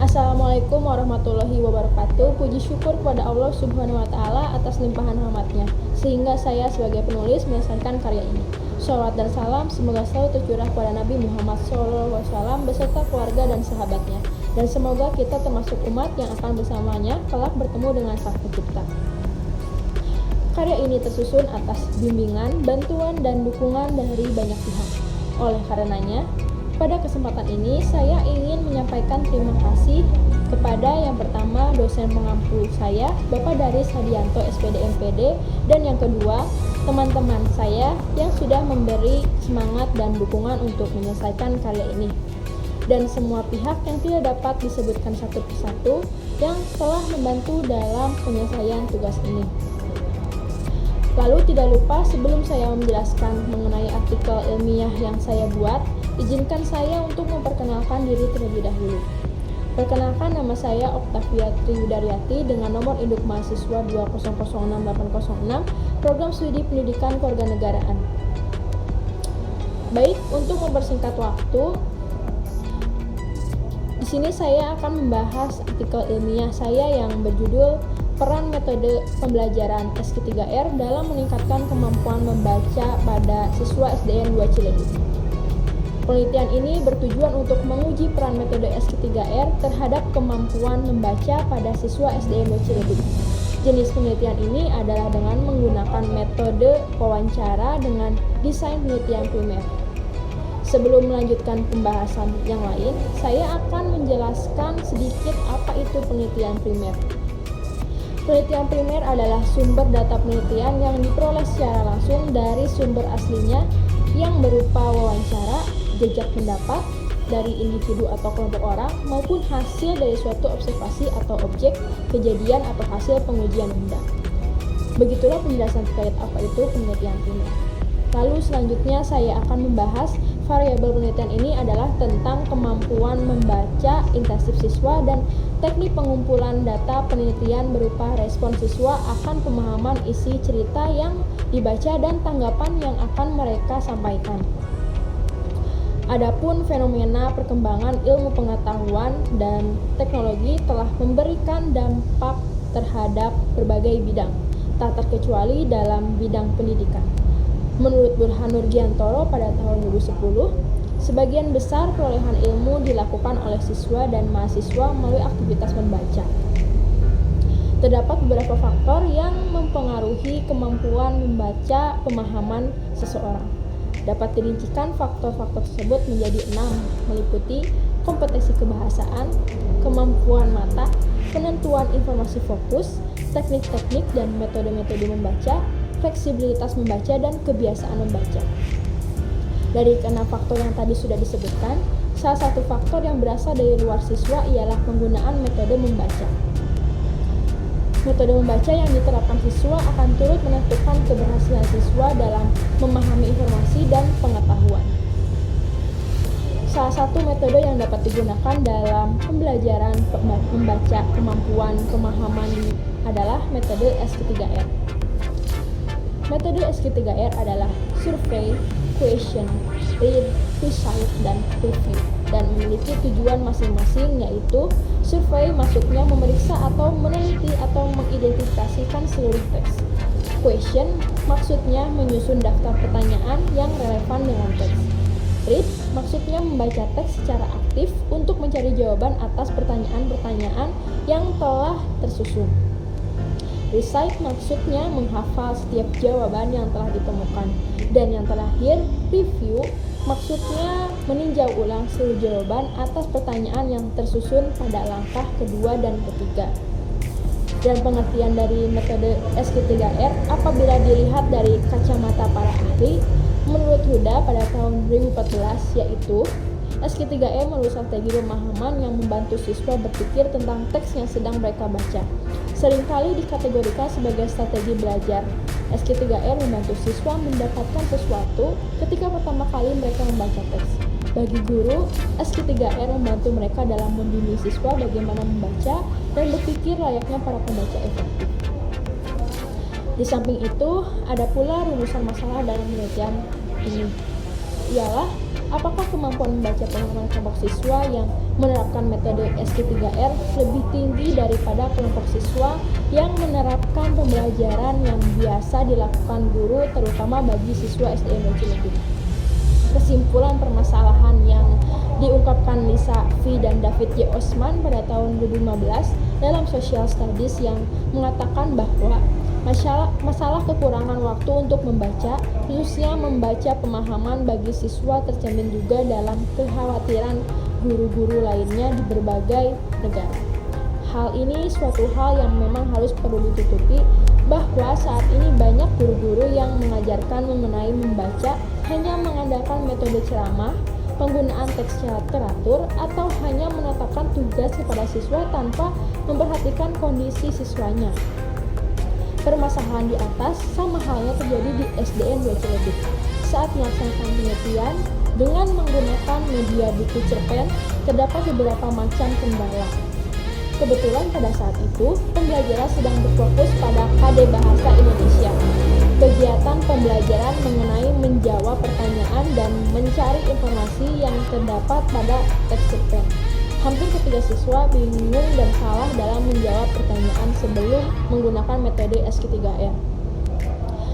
Assalamualaikum warahmatullahi wabarakatuh. Puji syukur kepada Allah Subhanahu wa Ta'ala atas limpahan rahmatnya, sehingga saya sebagai penulis menyelesaikan karya ini. Shalawat dan salam semoga selalu tercurah kepada Nabi Muhammad SAW beserta keluarga dan sahabatnya, dan semoga kita termasuk umat yang akan bersamanya kelak bertemu dengan Sang Pencipta. Karya ini tersusun atas bimbingan, bantuan, dan dukungan dari banyak pihak. Oleh karenanya, pada kesempatan ini saya ingin menyampaikan terima kasih kepada yang pertama dosen pengampu saya, Bapak Daris Hadianto SPD MPD, dan yang kedua teman-teman saya yang sudah memberi semangat dan dukungan untuk menyelesaikan karya ini, dan semua pihak yang tidak dapat disebutkan satu persatu yang telah membantu dalam penyelesaian tugas ini. Lalu tidak lupa, sebelum saya menjelaskan mengenai artikel ilmiah yang saya buat, izinkan saya untuk memperkenalkan diri terlebih dahulu. Perkenalkan, nama saya Oktavia Triwudaryati dengan nomor induk mahasiswa 2006806, Program Studi Pendidikan Kewarganegaraan. Baik, untuk mempersingkat waktu, di sini saya akan membahas artikel ilmiah saya yang berjudul Peran Metode Pembelajaran SK3R dalam meningkatkan kemampuan membaca pada siswa SDN 2 Ciledug. Penelitian ini bertujuan untuk menguji peran metode SK3R terhadap kemampuan membaca pada siswa SDN 2 Ciledug. Jenis penelitian ini adalah dengan menggunakan metode wawancara dengan desain penelitian primer. Sebelum melanjutkan pembahasan yang lain, saya akan menjelaskan sedikit apa itu penelitian primer. Penelitian primer adalah sumber data penelitian yang diperoleh secara langsung dari sumber aslinya yang berupa wawancara, jejak pendapat dari individu atau kelompok orang, maupun hasil dari suatu observasi atau objek, kejadian atau hasil pengujian benda. Begitulah penjelasan terkait apa itu penelitian primer. Lalu selanjutnya saya akan membahas variabel penelitian ini adalah tentang kemampuan membaca intensif siswa dan teknik pengumpulan data penelitian berupa respon siswa akan pemahaman isi cerita yang dibaca dan tanggapan yang akan mereka sampaikan. Adapun fenomena perkembangan ilmu pengetahuan dan teknologi telah memberikan dampak terhadap berbagai bidang, tak terkecuali dalam bidang pendidikan. Menurut Burhan Nurgiantoro pada tahun 2010, sebagian besar perolehan ilmu dilakukan oleh siswa dan mahasiswa melalui aktivitas membaca. Terdapat beberapa faktor yang mempengaruhi kemampuan membaca pemahaman seseorang. Dapat dirincikan faktor-faktor tersebut menjadi 6, meliputi kompetensi kebahasaan, kemampuan mata, penentuan informasi fokus, teknik-teknik dan metode-metode membaca, fleksibilitas membaca, dan kebiasaan membaca. Dari keenam faktor yang tadi sudah disebutkan, salah satu faktor yang berasal dari luar siswa ialah penggunaan metode membaca. Metode membaca yang diterapkan siswa akan turut menentukan keberhasilan siswa dalam memahami informasi dan pengetahuan. Salah satu metode yang dapat digunakan dalam pembelajaran membaca kemampuan pemahaman adalah metode SK3R. Metode SK3R adalah survei, question, read, recite, dan review, dan memiliki tujuan masing-masing, yaitu survei maksudnya memeriksa atau meneliti atau mengidentifikasikan seluruh teks. Question maksudnya menyusun daftar pertanyaan yang relevan dengan teks. Read maksudnya membaca teks secara aktif untuk mencari jawaban atas pertanyaan-pertanyaan yang telah tersusun. Recite maksudnya menghafal setiap jawaban yang telah ditemukan. Dan yang terakhir, review maksudnya meninjau ulang seluruh jawaban atas pertanyaan yang tersusun pada langkah kedua dan ketiga. Dan pengertian dari metode SK3R apabila dilihat dari kacamata para ahli, menurut Huda pada tahun 2014, yaitu SK3R merupakan strategi pemahaman yang membantu siswa berpikir tentang teks yang sedang mereka baca. Seringkali dikategorikan sebagai strategi belajar. SK3R membantu siswa mendapatkan sesuatu ketika pertama kali mereka membaca teks. Bagi guru, SK3R membantu mereka dalam membimbing siswa bagaimana membaca dan berpikir layaknya para pembaca efektif. Di samping itu, ada pula rumusan masalah dalam penelitian ini, ialah apakah kemampuan membaca pemahaman kelompok siswa yang menerapkan metode SK3R lebih tinggi daripada kelompok siswa yang menerapkan pembelajaran yang biasa dilakukan guru terutama bagi siswa SDN Ciledug. Kesimpulan permasalahan yang diungkapkan Lisa V. dan David J. Osman pada tahun 2015 dalam Social Studies yang mengatakan bahwa masalah kekurangan waktu untuk membaca, khususnya membaca pemahaman bagi siswa tercermin juga dalam kekhawatiran guru-guru lainnya di berbagai negara. Hal ini suatu hal yang memang harus perlu ditutupi, bahwa saat ini banyak guru-guru yang mengajarkan mengenai membaca hanya mengandalkan metode ceramah, penggunaan teks secara teratur, atau hanya menetapkan tugas kepada siswa tanpa memperhatikan kondisi siswanya. Permasalahan di atas sama halnya terjadi di SDN 2 Ciledug. Saat melaksanakan penelitian dengan menggunakan media buku cerpen, terdapat beberapa macam kendala. Kebetulan pada saat itu, pembelajaran sedang berfokus pada KD Bahasa Indonesia. Kegiatan pembelajaran mengenai menjawab pertanyaan dan mencari informasi yang terdapat pada teks cerpen. Hampir ketiga siswa bingung dan salah dalam menjawab pertanyaan sebelum menggunakan metode SK3R.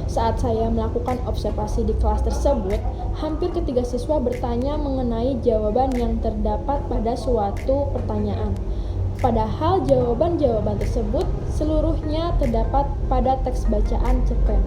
Saat saya melakukan observasi di kelas tersebut, hampir ketiga siswa bertanya mengenai jawaban yang terdapat pada suatu pertanyaan. Padahal jawaban-jawaban tersebut seluruhnya terdapat pada teks bacaan cerpen.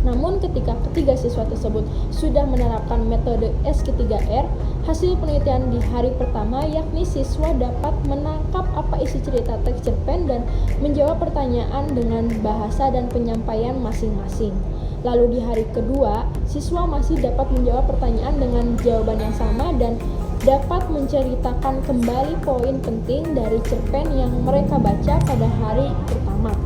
Namun ketika ketiga siswa tersebut sudah menerapkan metode SK3R, hasil penelitian di hari pertama yakni siswa dapat menangkap apa isi cerita teks cerpen dan menjawab pertanyaan dengan bahasa dan penyampaian masing-masing. Lalu di hari kedua, siswa masih dapat menjawab pertanyaan dengan jawaban yang sama dan dapat menceritakan kembali poin penting dari cerpen yang mereka baca pada hari pertama.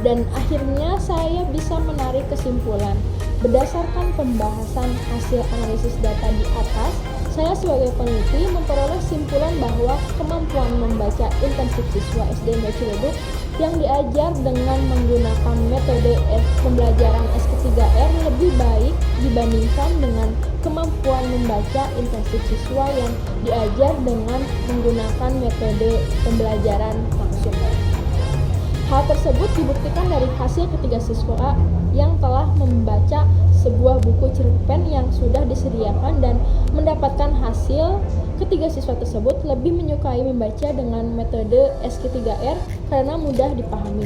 Dan akhirnya saya bisa menarik kesimpulan. Berdasarkan pembahasan hasil analisis data di atas, saya sebagai peneliti memperoleh kesimpulan bahwa kemampuan membaca intensif siswa SDN 2 Ciledug yang diajar dengan menggunakan metode pembelajaran SK3R lebih baik dibandingkan dengan kemampuan membaca intensif siswa yang diajar dengan menggunakan metode pembelajaran langsung. Hal tersebut dibuktikan dari hasil ketiga siswa yang telah membaca sebuah buku cerpen yang sudah disediakan dan mendapatkan hasil ketiga siswa tersebut lebih menyukai membaca dengan metode SK3R karena mudah dipahami.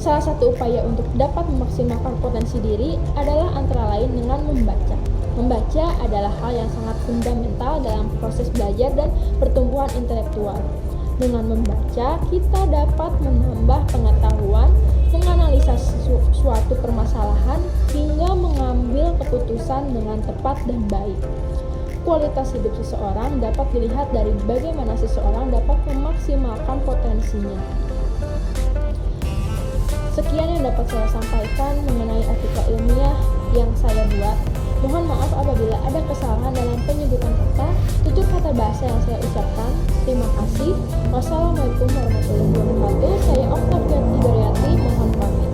Salah satu upaya untuk dapat memaksimalkan potensi diri adalah antara lain dengan membaca. Membaca adalah hal yang sangat fundamental dalam proses belajar dan pertumbuhan intelektual. Dengan membaca, kita dapat menambah pengetahuan, menganalisa suatu permasalahan, hingga mengambil keputusan dengan tepat dan baik. Kualitas hidup seseorang dapat dilihat dari bagaimana seseorang dapat memaksimalkan potensinya. Sekian yang dapat saya sampaikan mengenai artikel ilmiah yang saya buat. Mohon maaf apabila ada kesalahan dalam penyebutan kata, tutur kata bahasa yang saya ucapkan. Terima kasih. Wassalamualaikum warahmatullahi wabarakatuh. Saya Oktavia Tigariati, mohon pamit.